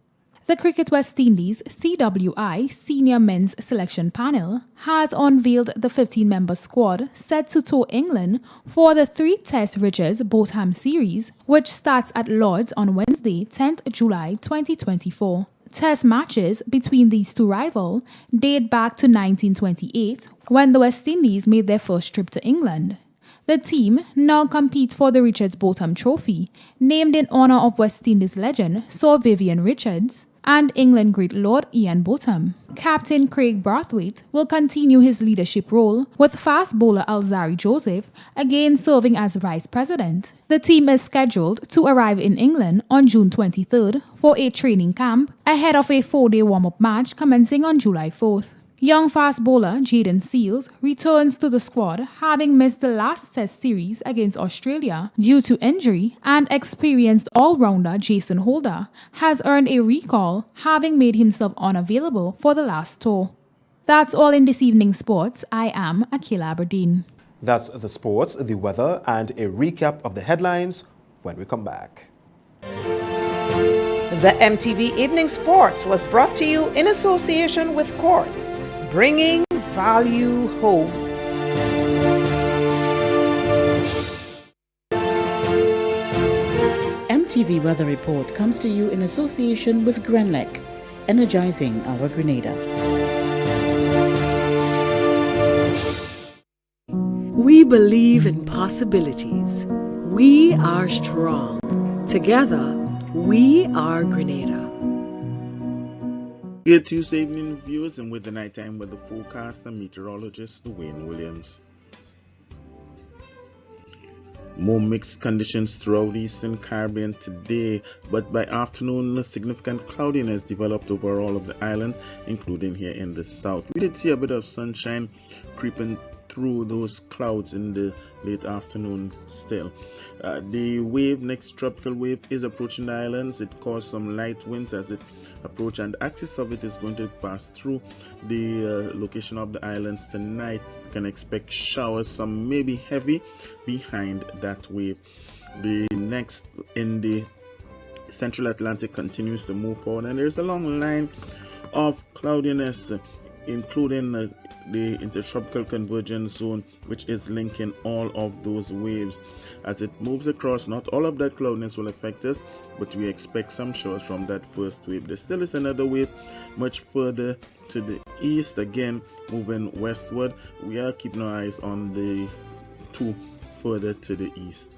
The Cricket West Indies CWI Senior Men's Selection Panel has unveiled the 15-member squad set to tour England for the 3-test Richards Botham Series, which starts at Lord's on Wednesday, 10th July 2024. Test matches between these two rivals date back to 1928, when the West Indies made their first trip to England. The team now compete for the Richards Botham Trophy, named in honour of West Indies legend Sir Vivian Richards and England great Lord Ian Botham. Captain Craig Brathwaite will continue his leadership role, with fast bowler Alzari Joseph again serving as vice president. The team is scheduled to arrive in England on June 23rd for a training camp ahead of a 4-day warm-up match commencing on July 4th. Young fast bowler Jayden Seales returns to the squad, having missed the last test series against Australia due to injury, and experienced all-rounder Jason Holder has earned a recall, having made himself unavailable for the last tour. That's all in this evening's sports. I am Akela Aberdeen. That's the sports, the weather, and a recap of the headlines when we come back. The MTV Evening Sports was brought to you in association with Quartz, bringing value home. MTV Weather Report comes to you in association with Grenlec, energizing our Grenada. We believe in possibilities. We are strong. Together, we are Grenada. Good Tuesday evening, viewers, and with the nighttime weather forecast and meteorologist Dwayne Williams. More mixed conditions throughout the Eastern Caribbean today, but by afternoon, significant cloudiness developed over all of the islands, including here in the south. We did see a bit of sunshine creeping through those clouds in the late afternoon still. The next tropical wave is approaching the islands. It caused some light winds as it approached, and the axis of it is going to pass through the location of the islands tonight. You can expect showers, some maybe heavy behind that wave. The next in the Central Atlantic continues to move forward, and there's a long line of cloudiness, including the intertropical convergence zone, which is linking all of those waves. As it moves across, not all of that cloudiness will affect us, but we expect some showers from that first wave. There still is another wave much further to the east, again moving westward. We are keeping our eyes on the two further to the east.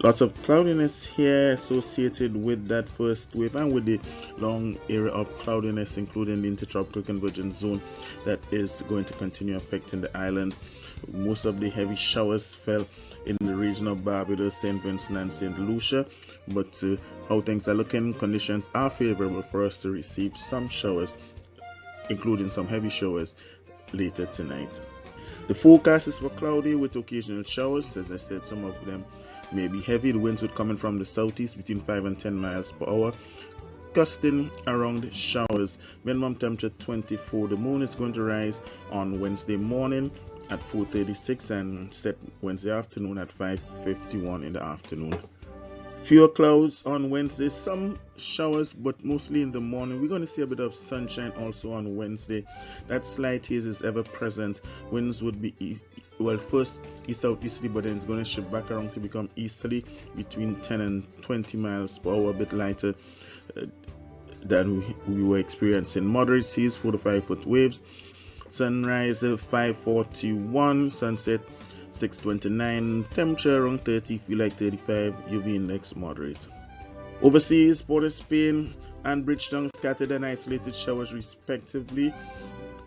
Lots of cloudiness here associated with that first wave and with the long area of cloudiness, including the intertropical convergence zone that is going to continue affecting the islands. Most of the heavy showers fell in the region of Barbados, St. Vincent and St. Lucia, but how things are looking, conditions are favorable for us to receive some showers, including some heavy showers later tonight. The forecast is for cloudy with occasional showers. As I said, some of them may be heavy. The winds would come in from the southeast between 5 and 10 miles per hour, gusting around showers. Minimum temperature 24. The moon is going to rise on Wednesday morning at 4:36 and set Wednesday afternoon at 5:51 in the afternoon. Fewer clouds on Wednesday, some showers, but mostly in the morning. We're going to see a bit of sunshine also on Wednesday. That slight haze is ever present. Winds would be first east-southeasterly, but then it's going to shift back around to become easterly between 10 and 20 miles per hour, a bit lighter than we were experiencing. Moderate seas, 4 to 5 foot waves. Sunrise 5:41, sunset 6:29, temperature around 30, feel like 35, UV index moderate. Overseas, Port of Spain and Bridgetown scattered and isolated showers respectively.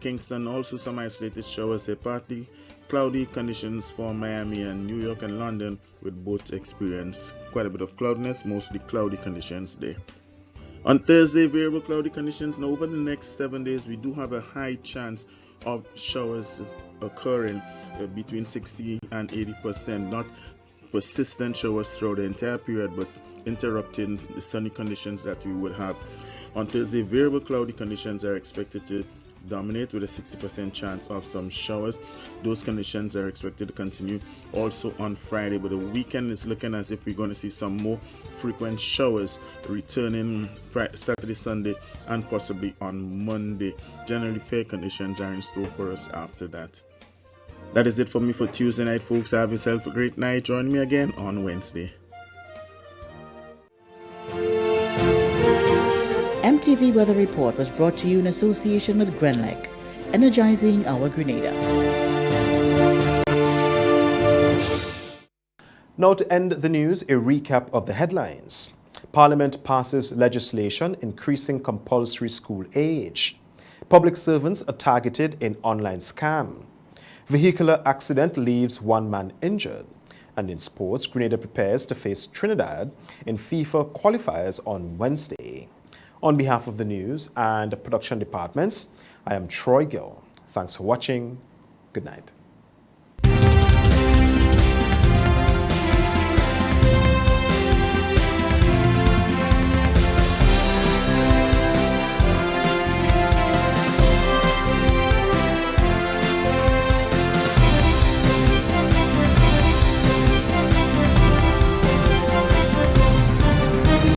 Kingston also some isolated showers, partly cloudy conditions for Miami and New York and London, with both experience quite a bit of cloudiness, mostly cloudy conditions there. On Thursday, variable cloudy conditions. Now over the next 7 days, we do have a high chance of showers occurring between 60 and 80%. Not persistent showers throughout the entire period, but interrupting the sunny conditions that we would have. On Thursday, variable cloudy conditions are expected to dominate with a 60% chance of some showers. Those conditions are expected to continue also on Friday, but the weekend is looking as if we're going to see some more frequent showers returning Saturday, Sunday, and possibly on Monday. Generally, fair conditions are in store for us after that. That is it for me for Tuesday night, folks. Have yourself a great night. Join me again on Wednesday. MTV Weather Report was brought to you in association with Grenlec, energizing our Grenada. Now to end the news, a recap of the headlines. Parliament passes legislation increasing compulsory school age. Public servants are targeted in online scam. Vehicular accident leaves one man injured. And in sports, Grenada prepares to face Trinidad in FIFA qualifiers on Wednesday. On behalf of the news and production departments, I am Troy Gill. Thanks for watching. Good night.